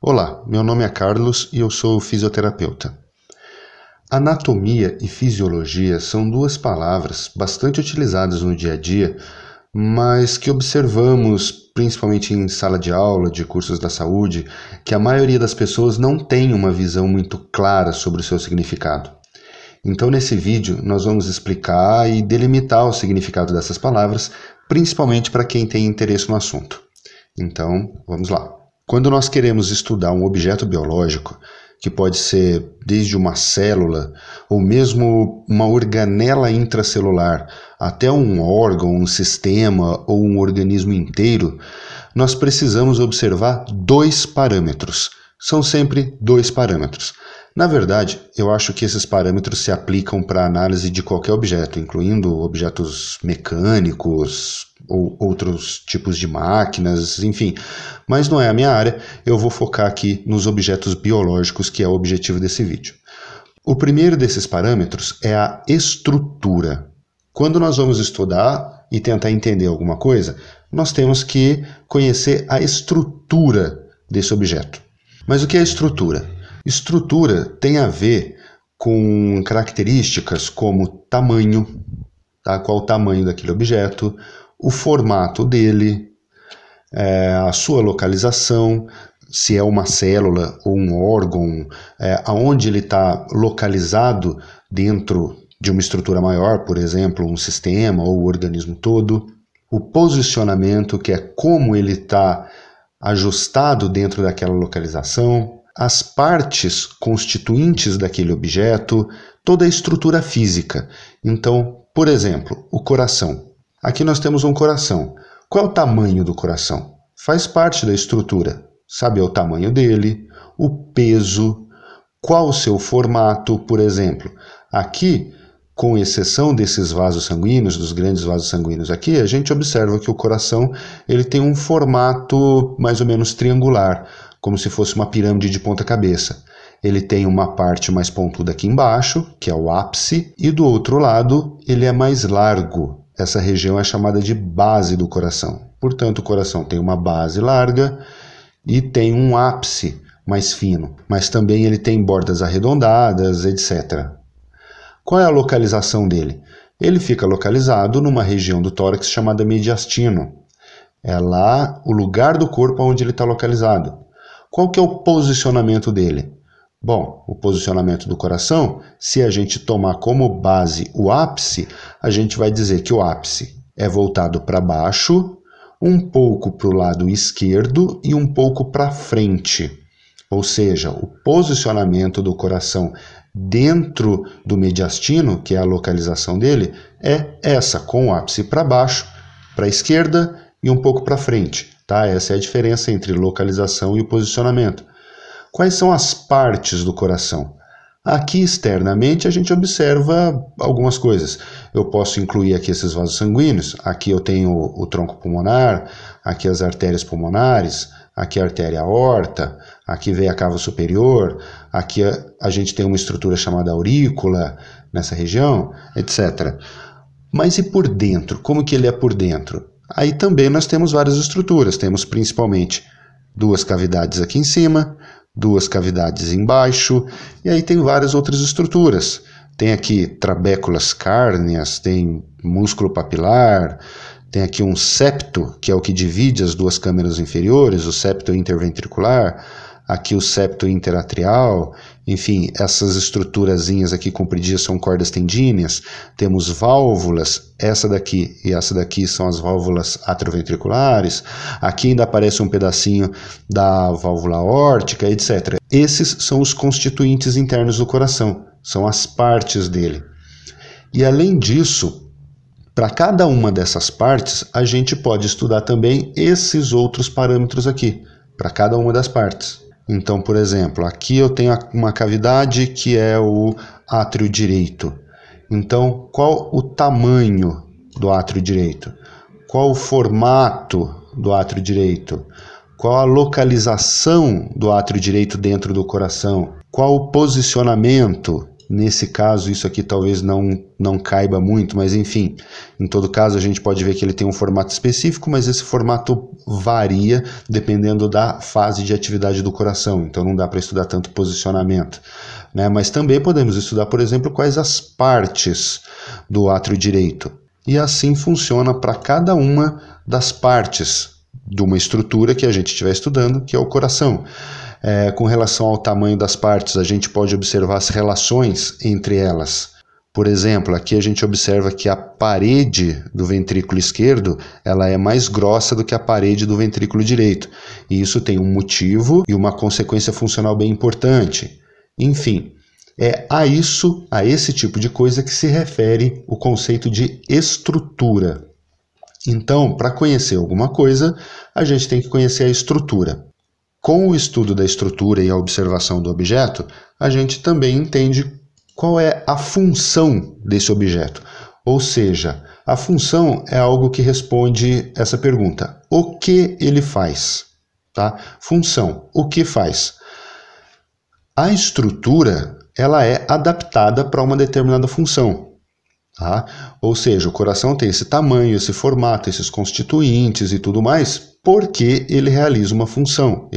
Olá, meu nome é Carlos e eu sou fisioterapeuta. Anatomia e fisiologia são duas palavras bastante utilizadas no dia a dia, mas que observamos, principalmente em sala de aula de cursos da saúde, que a maioria das pessoas não tem uma visão muito clara sobre o seu significado. Então, nesse vídeo, nós vamos explicar e delimitar o significado dessas palavras, principalmente para quem tem interesse no assunto. Então, vamos lá. Quando nós queremos estudar um objeto biológico, que pode ser desde uma célula ou mesmo uma organela intracelular até um órgão, um sistema ou um organismo inteiro, nós precisamos observar dois parâmetros. São sempre dois parâmetros. Na verdade, eu acho que esses parâmetros se aplicam para a análise de qualquer objeto, incluindo objetos mecânicos ou outros tipos de máquinas, enfim. Mas não é a minha área, eu vou focar aqui nos objetos biológicos, que é o objetivo desse vídeo. O primeiro desses parâmetros é a estrutura. Quando nós vamos estudar e tentar entender alguma coisa, nós temos que conhecer a estrutura desse objeto. Mas o que é estrutura? Estrutura tem a ver com características como tamanho, tá? Qual o tamanho daquele objeto, o formato dele, a sua localização, se é uma célula ou um órgão, aonde ele está localizado dentro de uma estrutura maior, por exemplo, um sistema ou o organismo todo, o posicionamento, que é como ele está ajustado dentro daquela localização, as partes constituintes daquele objeto, toda a estrutura física. Então, por exemplo, o coração. Aqui nós temos um coração. Qual é o tamanho do coração? Faz parte da estrutura. Sabe o tamanho dele, o peso, qual o seu formato, por exemplo. Aqui, com exceção desses vasos sanguíneos, dos grandes vasos sanguíneos aqui, a gente observa que o coração ele tem um formato mais ou menos triangular, como se fosse uma pirâmide de ponta cabeça. Ele tem uma parte mais pontuda aqui embaixo, que é o ápice, e do outro lado ele é mais largo. Essa região é chamada de base do coração. Portanto, o coração tem uma base larga e tem um ápice mais fino, mas também ele tem bordas arredondadas, etc. Qual é a localização dele? Ele fica localizado numa região do tórax chamada mediastino. É lá o lugar do corpo onde ele está localizado. Qual que é o posicionamento dele? Bom, o posicionamento do coração, se a gente tomar como base o ápice, a gente vai dizer que o ápice é voltado para baixo, um pouco para o lado esquerdo e um pouco para frente. Ou seja, o posicionamento do coração dentro do mediastino, que é a localização dele, é essa, com o ápice para baixo, para a esquerda e um pouco para frente. Tá? Essa é a diferença entre localização e o posicionamento. Quais são as partes do coração? Aqui externamente a gente observa algumas coisas. Eu posso incluir aqui esses vasos sanguíneos. Aqui eu tenho o tronco pulmonar, aqui as artérias pulmonares, aqui a artéria aorta, aqui vem a cava superior, aqui a gente tem uma estrutura chamada aurícula nessa região, etc. Mas e por dentro? Como que ele é por dentro? Aí também nós temos várias estruturas, temos principalmente duas cavidades aqui em cima, duas cavidades embaixo, e aí tem várias outras estruturas. Tem aqui trabéculas cárneas, tem músculo papilar, tem aqui um septo, que é o que divide as duas câmeras inferiores, o septo interventricular, aqui o septo interatrial, enfim, essas estruturazinhas aqui compridinhas são cordas tendíneas, temos válvulas, essa daqui e essa daqui são as válvulas atrioventriculares, aqui ainda aparece um pedacinho da válvula aórtica, etc. Esses são os constituintes internos do coração, são as partes dele. E além disso, para cada uma dessas partes, a gente pode estudar também esses outros parâmetros aqui, para cada uma das partes. Então, por exemplo, aqui eu tenho uma cavidade que é o átrio direito. Então, qual o tamanho do átrio direito? Qual o formato do átrio direito? Qual a localização do átrio direito dentro do coração? Qual o posicionamento Nesse caso, isso aqui talvez não caiba muito, mas enfim, em todo caso a gente pode ver que ele tem um formato específico, mas esse formato varia dependendo da fase de atividade do coração, então não dá para estudar tanto posicionamento, né? Mas também podemos estudar, por exemplo, quais as partes do átrio direito, e assim funciona para cada uma das partes de uma estrutura que a gente estiver estudando, que é o coração. Com relação ao tamanho das partes, a gente pode observar as relações entre elas. Por exemplo, aqui a gente observa que a parede do ventrículo esquerdo ela é mais grossa do que a parede do ventrículo direito. E isso tem um motivo e uma consequência funcional bem importante. Enfim, é a esse tipo de coisa que se refere o conceito de estrutura. Então, para conhecer alguma coisa, a gente tem que conhecer a estrutura. Com o estudo da estrutura e a observação do objeto, a gente também entende qual é a função desse objeto. Ou seja, a função é algo que responde essa pergunta: o que ele faz? Tá? Função, o que faz? A estrutura ela é adaptada para uma determinada função. Tá? Ou seja, o coração tem esse tamanho, esse formato, esses constituintes e tudo mais, porque ele realiza uma função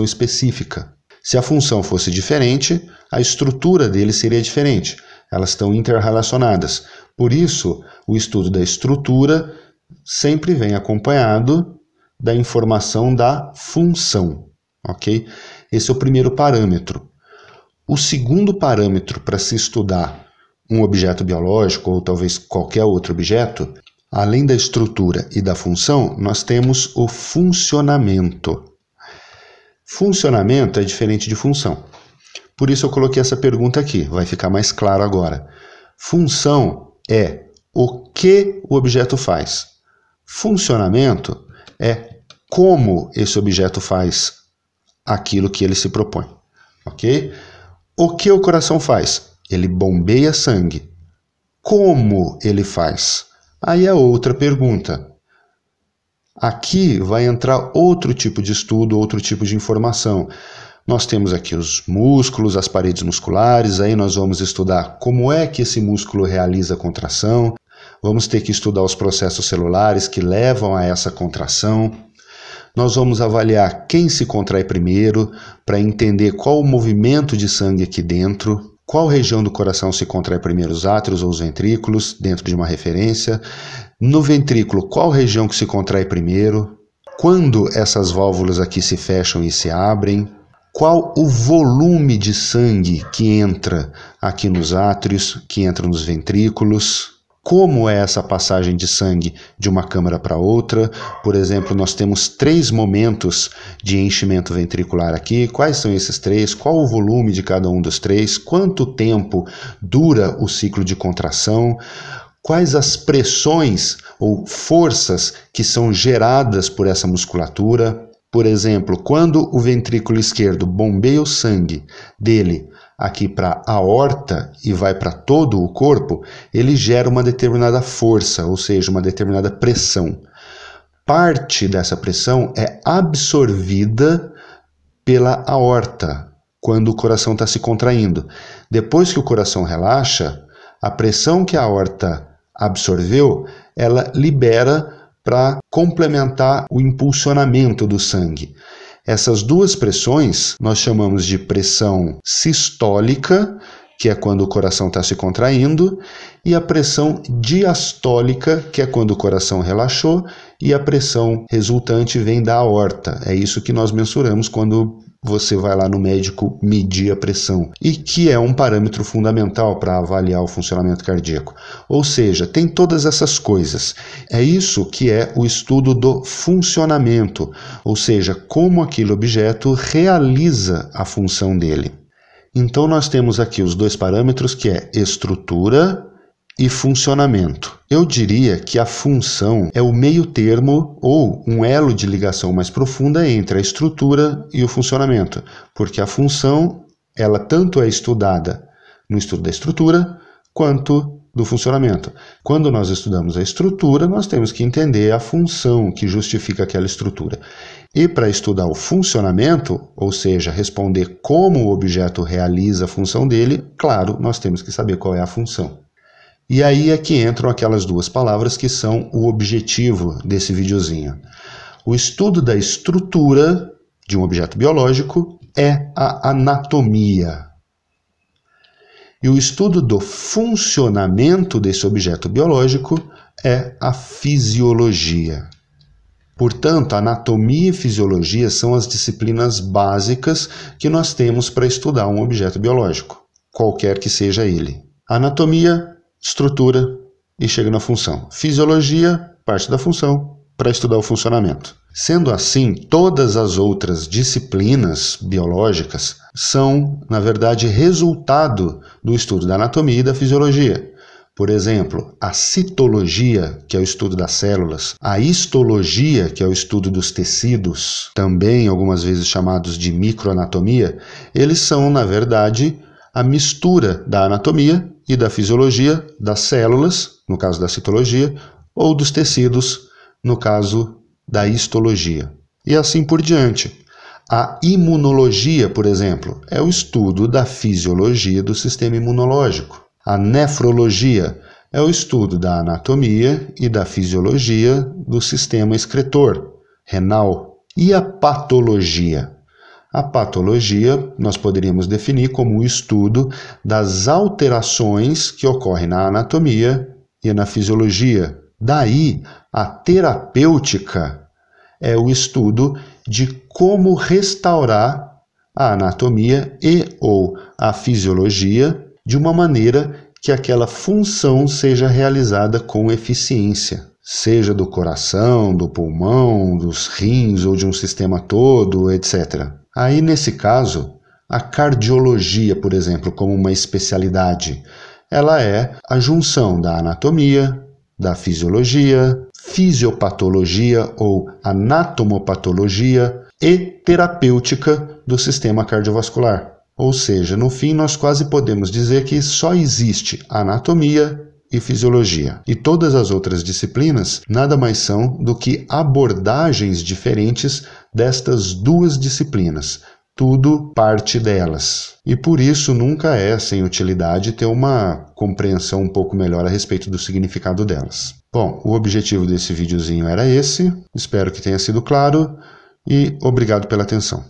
específica. Se a função fosse diferente, a estrutura dele seria diferente. Elas estão interrelacionadas. Por isso, o estudo da estrutura sempre vem acompanhado da informação da função. Ok? Esse é o primeiro parâmetro. O segundo parâmetro para se estudar um objeto biológico ou talvez qualquer outro objeto, além da estrutura e da função, nós temos o funcionamento. Funcionamento é diferente de função. Por isso eu coloquei essa pergunta aqui, vai ficar mais claro agora. Função é o que o objeto faz. Funcionamento é como esse objeto faz aquilo que ele se propõe. Ok? O que o coração faz? Ele bombeia sangue. Como ele faz? Aí é outra pergunta. Aqui vai entrar outro tipo de estudo, outro tipo de informação. Nós temos aqui os músculos, as paredes musculares, aí nós vamos estudar como é que esse músculo realiza a contração, vamos ter que estudar os processos celulares que levam a essa contração. Nós vamos avaliar quem se contrai primeiro, para entender qual o movimento de sangue aqui dentro, qual região do coração se contrai primeiro, os átrios ou os ventrículos, dentro de uma referência. No ventrículo, qual região que se contrai primeiro, quando essas válvulas aqui se fecham e se abrem, qual o volume de sangue que entra aqui nos átrios, que entra nos ventrículos, como é essa passagem de sangue de uma câmara para outra. Por exemplo, nós temos 3 momentos de enchimento ventricular aqui. Quais são esses 3? Qual o volume de cada um dos 3? Quanto tempo dura o ciclo de contração? Quais as pressões ou forças que são geradas por essa musculatura? Por exemplo, quando o ventrículo esquerdo bombeia o sangue dele aqui para a aorta e vai para todo o corpo, ele gera uma determinada força, ou seja, uma determinada pressão. Parte dessa pressão é absorvida pela aorta, quando o coração está se contraindo. Depois que o coração relaxa, a pressão que a aorta absorveu, ela libera para complementar o impulsionamento do sangue. Essas duas pressões nós chamamos de pressão sistólica, que é quando o coração está se contraindo, e a pressão diastólica, que é quando o coração relaxou, e a pressão resultante vem da aorta. É isso que nós mensuramos quando você vai lá no médico medir a pressão, e que é um parâmetro fundamental para avaliar o funcionamento cardíaco. Ou seja, tem todas essas coisas. É isso que é o estudo do funcionamento, ou seja, como aquele objeto realiza a função dele. Então nós temos aqui os 2 parâmetros, que é estrutura e funcionamento. Eu diria que a função é o meio termo ou um elo de ligação mais profunda entre a estrutura e o funcionamento, porque a função ela tanto é estudada no estudo da estrutura quanto do funcionamento. Quando nós estudamos a estrutura, nós temos que entender a função que justifica aquela estrutura. E para estudar o funcionamento, ou seja, responder como o objeto realiza a função dele, claro, nós temos que saber qual é a função. E aí é que entram aquelas duas palavras que são o objetivo desse videozinho. O estudo da estrutura de um objeto biológico é a anatomia. E o estudo do funcionamento desse objeto biológico é a fisiologia. Portanto, anatomia e fisiologia são as disciplinas básicas que nós temos para estudar um objeto biológico, qualquer que seja ele. Anatomia, estrutura e chega na função. Fisiologia, parte da função, para estudar o funcionamento. Sendo assim, todas as outras disciplinas biológicas são, na verdade, resultado do estudo da anatomia e da fisiologia. Por exemplo, a citologia, que é o estudo das células, a histologia, que é o estudo dos tecidos, também algumas vezes chamados de microanatomia, eles são, na verdade, a mistura da anatomia e da fisiologia das células, no caso da citologia, ou dos tecidos, no caso da histologia. E assim por diante. A imunologia, por exemplo, é o estudo da fisiologia do sistema imunológico. A nefrologia é o estudo da anatomia e da fisiologia do sistema excretor, renal. E a patologia? A patologia nós poderíamos definir como o estudo das alterações que ocorrem na anatomia e na fisiologia. Daí, a terapêutica é o estudo de como restaurar a anatomia e ou a fisiologia de uma maneira que aquela função seja realizada com eficiência, seja do coração, do pulmão, dos rins ou de um sistema todo, etc. Aí, nesse caso, a cardiologia, por exemplo, como uma especialidade, ela é a junção da anatomia, da fisiologia, fisiopatologia ou anatomopatologia e terapêutica do sistema cardiovascular. Ou seja, no fim, nós quase podemos dizer que só existe anatomia e fisiologia. E todas as outras disciplinas nada mais são do que abordagens diferentes destas duas disciplinas. Tudo parte delas. E por isso nunca é sem utilidade ter uma compreensão um pouco melhor a respeito do significado delas. Bom, o objetivo desse videozinho era esse. Espero que tenha sido claro e obrigado pela atenção.